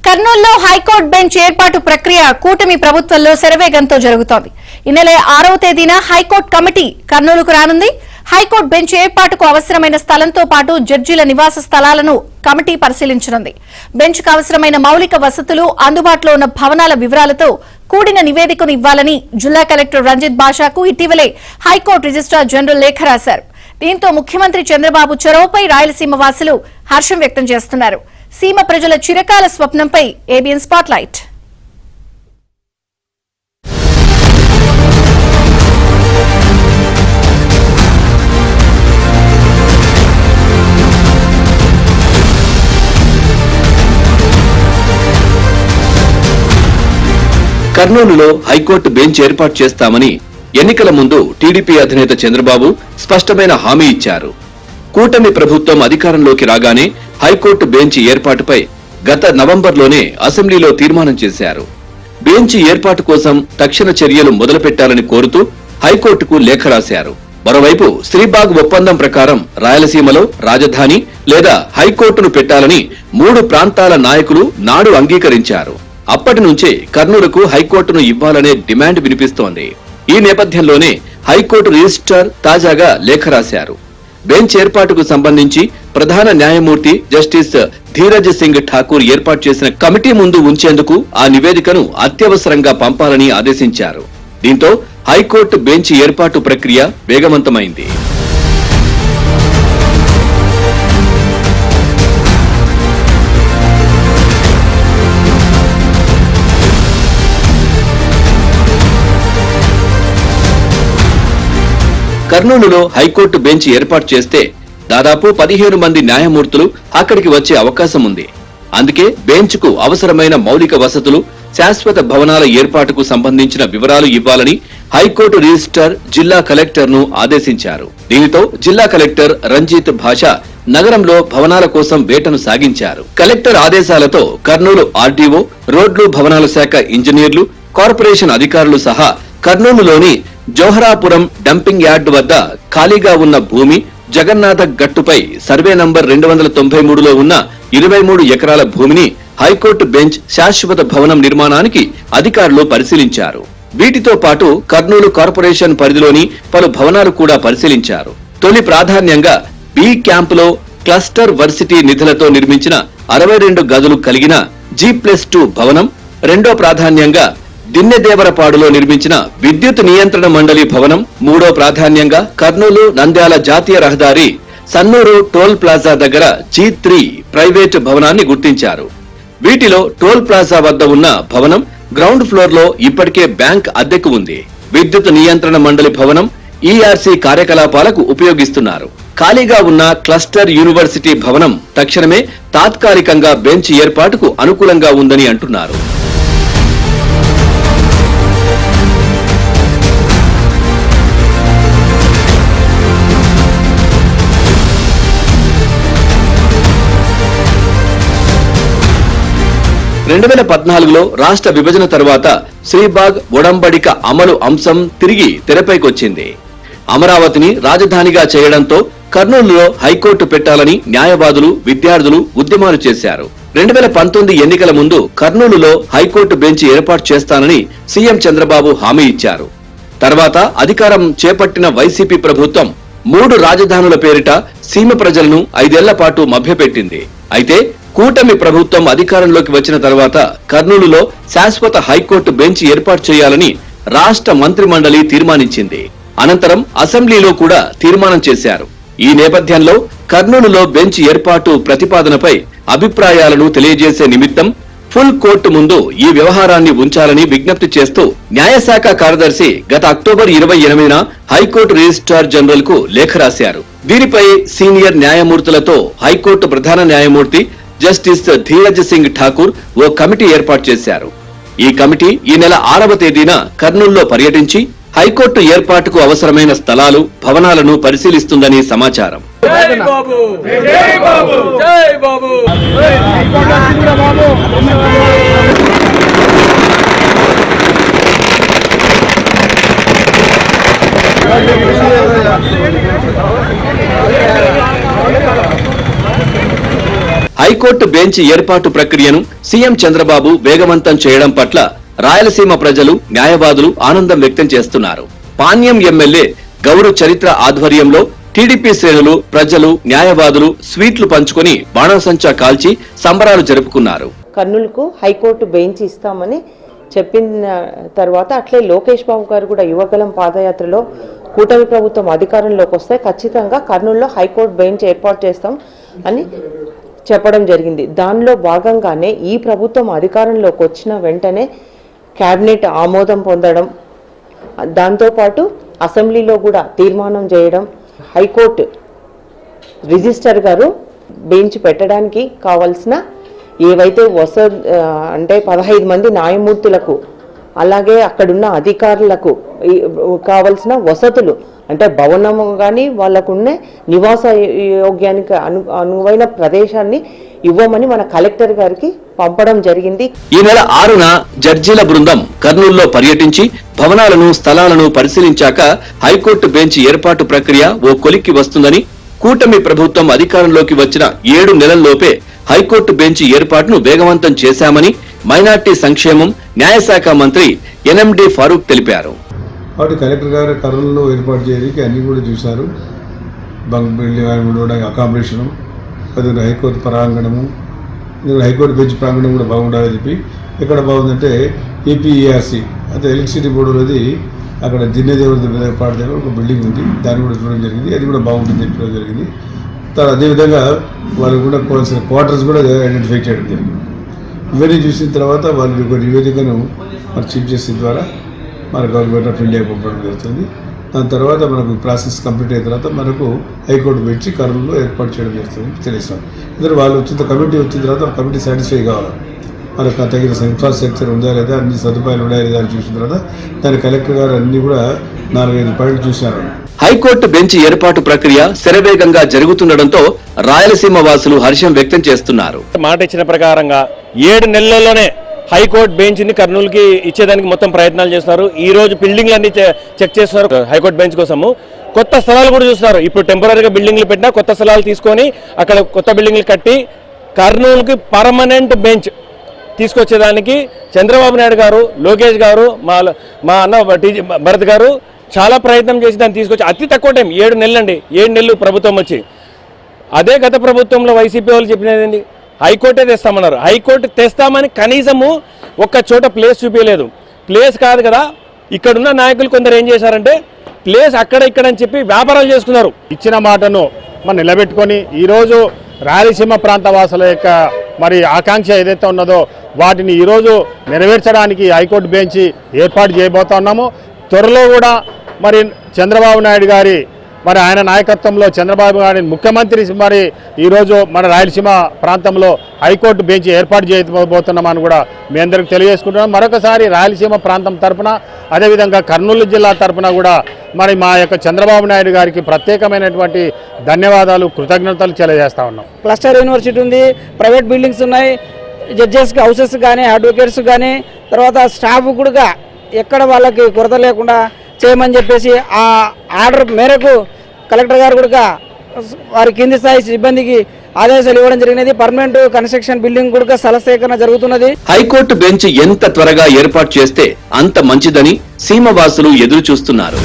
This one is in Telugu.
కర్నూలులో హైకోర్టు బెంచ్ ఏర్పాటు ప్రక్రియ కూటమి ప్రభుత్వంలో శరవేగంతో జరుగుతోంది. ఈ నెల 6వ తేదీన హైకోర్టు కమిటీ కర్నూలుకు రానుంది. హైకోర్టు బెంచ్ ఏర్పాటుకు అవసరమైన స్థలంతో పాటు జడ్జీల నివాస స్థలాలను కమిటీ పరిశీలించనుంది. బెంచ్కు అవసరమైన మౌలిక వసతులు, అందుబాటులో ఉన్న భవనాల వివరాలతో కూడిన నివేదికను ఇవ్వాలని జిల్లా కలెక్టర్ రంజిత్ బాషాకు ఇటీవలే హైకోర్టు రిజిస్ట్రార్ జనరల్ లేఖ రాశారు. దీంతో ముఖ్యమంత్రి చంద్రబాబు చొరవపై రాయలసీమ వాసులు హర్షం వ్యక్తం చేస్తున్నారు. సీమ ప్రజల చిరకాల స్వప్నంపై ఏబిఎన్ స్పాట్లైట్. కర్నూలులో హైకోర్టు బెంచ్ ఏర్పాటు చేస్తామని ఎన్నికల ముందు టీడీపీ అధినేత చంద్రబాబు స్పష్టమైన హామీ ఇచ్చారు. కూటమి ప్రభుత్వం అధికారంలోకి రాగానే హైకోర్టు బెంచ్ ఏర్పాటుపై గత నవంబర్లోనే అసెంబ్లీలో తీర్మానం చేశారు. బెంచ్ ఏర్పాటు కోసం తక్షణ చర్యలు మొదలుపెట్టాలని కోరుతూ హైకోర్టుకు లేఖ రాశారు. మరోవైపు శ్రీబాగ్ ఒప్పందం ప్రకారం రాయలసీమలో రాజధాని లేదా హైకోర్టును పెట్టాలని 3 ప్రాంతాల నాయకులు నాడు అంగీకరించారు. అప్పటి నుంచే కర్నూలుకు హైకోర్టును ఇవ్వాలనే డిమాండ్ వినిపిస్తోంది. ఈ నేపథ్యంలోనే హైకోర్టు రిజిస్ట్రార్ తాజాగా లేఖ రాశారు. బెంచ్ ఏర్పాటుకు సంబంధించి ప్రధాన న్యాయమూర్తి జస్టిస్ ధీరజ్ సింగ్ ఠాకూర్ ఏర్పాటు చేసిన కమిటీ ముందు ఉంచేందుకు ఆ నివేదికను అత్యవసరంగా పంపాలని ఆదేశించారు. దీంతో హైకోర్టు బెంచ్ ఏర్పాటు ప్రక్రియ వేగవంతమైంది. కర్నూలులో హైకోర్టు బెంచ్ ఏర్పాటు చేస్తే దాదాపు 15 మంది న్యాయమూర్తులు అక్కడికి వచ్చే అవకాశం ఉంది. అందుకే బెంచ్ కు అవసరమైన మౌలిక వసతులు, శాశ్వత భవనాల ఏర్పాటుకు సంబంధించిన వివరాలు ఇవ్వాలని హైకోర్టు రిజిస్ట్రార్ జిల్లా కలెక్టర్ ను ఆదేశించారు. దీనితో జిల్లా కలెక్టర్ రంజిత్ బాషా నగరంలో భవనాల కోసం వేటను సాగించారు. కలెక్టర్ ఆదేశాలతో కర్నూలు ఆర్డీఓ, రోడ్లు భవనాల శాఖ ఇంజనీర్లు, కార్పొరేషన్ అధికారులు సహా కర్నూలులోని జోహరాపురం డంపింగ్ యార్డ్ వద్ద ఖాళీగా ఉన్న భూమి, జగన్నాథ గట్టుపై సర్వే నంబర్ 293లో ఉన్న 23 ఎకరాల భూమిని హైకోర్టు బెంచ్ శాశ్వత భవనం నిర్మాణానికి అధికారులు పరిశీలించారు. వీటితో పాటు కర్నూలు కార్పొరేషన్ పరిధిలోని పలు భవనాలు కూడా పరిశీలించారు. తొలి ప్రాధాన్యంగా బి క్యాంపులో క్లస్టర్ వర్సిటీ నిధులతో నిర్మించిన 62 గదులు కలిగిన G+2 భవనం, రెండో ప్రాధాన్యంగా దిన్నెదేవరపాడులో నిర్మించిన విద్యుత్ నియంత్రణ మండలి భవనం, మూడో ప్రాధాన్యంగా కర్నూలు నంద్యాల జాతీయ రహదారి సన్నూరు టోల్ ప్లాజా దగ్గర G3 ప్రైవేటు భవనాన్ని గుర్తించారు. వీటిలో టోల్ ప్లాజా వద్ద ఉన్న భవనం గ్రౌండ్ ఫ్లోర్ లో ఇప్పటికే బ్యాంక్ అద్దెకు ఉంది. విద్యుత్ నియంత్రణ మండలి భవనం ERC కార్యకలాపాలకు ఉపయోగిస్తున్నారు. ఖాళీగా ఉన్న క్లస్టర్ యూనివర్సిటీ భవనం తక్షణమే తాత్కాలికంగా బెంచ్ ఏర్పాటుకు అనుకూలంగా ఉందని అంటున్నారు. రెండు 2014లో రాష్ట్ర విభజన తర్వాత శ్రీబాగ్ ఒడంబడిక అమలు అంశం తిరిగి తెరపైకొచ్చింది. అమరావతిని రాజధానిగా చేయడంతో కర్నూలులో హైకోర్టు పెట్టాలని న్యాయవాదులు, విద్యార్థులు ఉద్యమాలు చేశారు. 2019 ఎన్నికల ముందు కర్నూలులో హైకోర్టు బెంచ్ ఏర్పాటు చేస్తానని సీఎం చంద్రబాబు హామీ ఇచ్చారు. తర్వాత అధికారం చేపట్టిన వైసీపీ ప్రభుత్వం 3 రాజధానుల పేరిట సీమ ప్రజలను 5 ఏళ్ల పాటు మభ్యపెట్టింది. అయితే కూటమి ప్రభుత్వం అధికారంలోకి వచ్చిన తర్వాత కర్నూలులో శాశ్వత హైకోర్టు బెంచ్ ఏర్పాటు చేయాలని రాష్ట్ర మంత్రి మండలి తీర్మానించింది. అనంతరం అసెంబ్లీలో కూడా తీర్మానం చేశారు. ఈ నేపథ్యంలో కర్నూలులో బెంచ్ ఏర్పాటు ప్రతిపాదనపై అభిప్రాయాలను తెలియజేసే నిమిత్తం ఫుల్ కోర్టు ముందు ఈ వ్యవహారాన్ని ఉంచాలని విజ్ఞప్తి చేస్తూ న్యాయశాఖ కార్యదర్శి గత అక్టోబర్ 28న హైకోర్టు రిజిస్ట్రార్ జనరల్ కు లేఖ రాశారు. దీనిపై సీనియర్ న్యాయమూర్తులతో హైకోర్టు ప్రధాన న్యాయమూర్తి జస్టిస్ ధీరజ్ సింగ్ ఠాకూర్ ఓ కమిటీ ఏర్పాటు చేశారు. ఈ కమిటీ ఈ నెల 6వ తేదీన కర్నూలులో పర్యటించి హైకోర్టు ఏర్పాటుకు అవసరమైన స్థలాలు, భవనాలను పరిశీలిస్తుందని సమాచారం. హైకోర్టు బెంచ్ ఏర్పాటు ప్రక్రియను సీఎం చంద్రబాబు వేగవంతం చేయడం పట్ల రాయలసీమ ప్రజలు, న్యాయవాదులు ఆనందం వ్యక్తం చేస్తున్నారు. పాణ్యం ఎమ్మెల్యే గౌరు చరిత్ర ఆధ్వర్యంలో టీడీపీ శ్రేణులు, ప్రజలు, న్యాయవాదులు స్వీట్లు పంచుకొని బాణాసంచా కాల్చి సంబరాలు జరుపుకున్నారు. కర్నూలుకు హైకోర్టు బెంచ్ ఇస్తామని చెప్పిన తర్వాత అట్లే లోకేష్ బాబు గారు కూడా యువగలం పాదయాత్రలో కూటమి ప్రభుత్వం అధికారంలోకి వస్తే ఖచ్చితంగా కర్నూలులో హైకోర్టు బెంచ్ ఏర్పాటు చేస్తాం అని చెప్పడం జరిగింది. దానిలో భాగంగానే ఈ ప్రభుత్వం అధికారంలోకి వచ్చిన వెంటనే క్యాబినెట్ ఆమోదం పొందడం, దాంతోపాటు అసెంబ్లీలో కూడా తీర్మానం చేయడం, హైకోర్టు రిజిస్టర్ గారు బెంచ్ పెట్టడానికి కావాల్సిన ఏవైతే అంటే 15 మంది న్యాయమూర్తులకు అలాగే అక్కడున్న అధికారులకు కావలసిన వసతులు అంటే భవనము కానీ వాళ్ళకున్న నివాస యోగ్యానికి అనువైన ప్రదేశాన్ని ఇవ్వమని మన కలెక్టర్ గారికి పంపడం జరిగింది. ఈ నెల 6న జడ్జీల బృందం కర్నూలులో పర్యటించి భవనాలను, స్థలాలను పరిశీలించాక హైకోర్టు బెంచ్ ఏర్పాటు ప్రక్రియ ఓ కొలిక్కి వస్తుందని, కూటమి ప్రభుత్వం అధికారంలోకి వచ్చిన 7 నెలల్లోపే హైకోర్టు బెంచ్ ఏర్పాటును వేగవంతం చేశామని మైనార్టీ సంక్షేమం, న్యాయశాఖ మంత్రి ఎన్ఎండి ఫారూక్ తెలిపారు. కాబట్టి కలెక్టర్ గారు కర్నూలులో ఏర్పాటు చేయడానికి అన్ని కూడా చూశారు. బంక్ బిల్డింగ్ అకామిడేషను, అదే హైకోర్టు ప్రాంగణము, హైకోర్టు బెంచ్ ప్రాంగణం కూడా బాగుండాలని చెప్పి. ఎక్కడ బాగుందంటే ఏపీఈఆర్సీ అంటే ఎలక్ట్రిసిటీ బోర్డులోది అక్కడ దిన్నేదేవుడి పాట దగ్గర ఒక బిల్డింగ్ ఉంది, దాన్ని కూడా చూడడం జరిగింది. అది కూడా బాగుంటుంది చెప్పడం జరిగింది. అదేవిధంగా వాళ్ళకు కూడా కావాల్సిన క్వార్టర్స్ కూడా ఐడెంటిఫై చేయడం జరిగింది. ఇవన్నీ చూసిన తర్వాత వాళ్ళు ఒక నివేదికను మన చీఫ్ జస్టిస్ ద్వారా మన గవర్నమెంట్ ఆఫ్ ఇండియాకి పంపడం జరుగుతుంది. దాని తర్వాత మనకు ప్రాసెస్ కంప్లీట్ అయిన తర్వాత మనకు హైకోర్టు బెంచ్ కర్నూలులో ఏర్పాటు చేయడం జరుగుతుంది తెలుస్తాం. ఎందుకంటే వాళ్ళు వచ్చిన కమిటీ వచ్చిన తర్వాత కమిటీ సాటిస్ఫై కావాలి, మనకు తగిన ఇన్ఫ్రాస్ట్రక్చర్ ఉందా లేదా, అన్ని సదుపాయాలు ఉన్నాయా లేదా అని చూసిన తర్వాత దాని కలెక్టర్ గారు అన్ని కూడా 4-5 పాయింట్లు చూశారు. హైకోర్టు బెంచ్ ఏర్పాటు ప్రక్రియ శరవేగంగా జరుగుతుండటంతో రాయలసీమ వాసులు హర్షం వ్యక్తం చేస్తున్నారు. మాట ఇచ్చిన ప్రకారంగా 7 నెలల్లోనే హైకోర్టు బెంచ్ ని కర్నూలుకి ఇచ్చేదానికి మొత్తం ప్రయత్నాలు చేస్తున్నారు. ఈ రోజు బిల్డింగ్లన్నీ చెక్ చేస్తున్నారు హైకోర్టు బెంచ్ కోసము. కొత్త స్థలాలు కూడా చూస్తున్నారు. ఇప్పుడు టెంపరీగా బిల్డింగ్లు పెట్టినా కొత్త స్థలాలు తీసుకొని అక్కడ కొత్త బిల్డింగ్లు కట్టి కర్నూలుకి పర్మనెంట్ బెంచ్ తీసుకొచ్చేదానికి చంద్రబాబు నాయుడు గారు, లోకేష్ గారు, మా అన్న భరత్ గారు చాలా ప్రయత్నం చేసి దాన్ని తీసుకొచ్చి అతి తక్కువ టైం 7 నెలలు అండి. 7 నెలలు ప్రభుత్వం వచ్చి అదే గత ప్రభుత్వంలో వైసీపీ వాళ్ళు చెప్పినది హైకోర్టే తెస్తామన్నారు. హైకోర్టు తెస్తామని కనీసము ఒక్క చోట ప్లేస్ చూపించలేదు. ప్లేస్ కాదు కదా, ఇక్కడున్న నాయకులు కొందరు ఏం చేశారంటే ప్లేస్ అక్కడ ఇక్కడ అని చెప్పి వ్యాపారాలు చేసుకున్నారు. ఇచ్చిన మాటను మనం నిలబెట్టుకొని ఈరోజు రాయలసీమ ప్రాంత వాసుల యొక్క మరి ఆకాంక్ష ఏదైతే ఉన్నదో వాటిని ఈరోజు నెరవేర్చడానికి హైకోర్టు బెంచ్ ఏర్పాటు చేయబోతా ఉన్నాము. త్వరలో కూడా మరి చంద్రబాబు నాయుడు గారి మరి ఆయన నాయకత్వంలో చంద్రబాబు గారి ముఖ్యమంత్రి మరి ఈరోజు మన రాయలసీమ ప్రాంతంలో హైకోర్టు బెంచ్ ఏర్పాటు చేయబోతున్నామని కూడా మీ అందరికీ తెలియజేసుకుంటున్నాం. మరొకసారి రాయలసీమ ప్రాంతం తరఫున అదేవిధంగా కర్నూలు జిల్లా తరఫున కూడా మరి మా యొక్క చంద్రబాబు నాయుడు గారికి ప్రత్యేకమైనటువంటి ధన్యవాదాలు, కృతజ్ఞతలు తెలియజేస్తా ఉన్నాం. క్లస్టర్ యూనివర్సిటీ ఉంది, ప్రైవేట్ బిల్డింగ్స్ ఉన్నాయి, జడ్జెస్ హౌసెస్ కానీ, అడ్వకేట్స్ కానీ, తర్వాత స్టాఫ్ కూడా ఎక్కడ వాళ్ళకి కొరత లేకుండా చేయమని చెప్పేసి ఆ ఆర్డర్ మేరకు కలెక్టర్ గారు కూడా వారి కింది స్థాయి సిబ్బందికి ఆదేశాలు ఇవ్వడం జరిగినది. పర్మనెంట్ కన్స్ట్రక్షన్ బిల్డింగ్ కూడా స్థల సేకరణ జరుగుతున్నది. హైకోర్టు బెంచ్ ఎంత త్వరగా ఏర్పాటు చేస్తే అంత మంచిదని సీమవాసులు ఎదురు చూస్తున్నారు.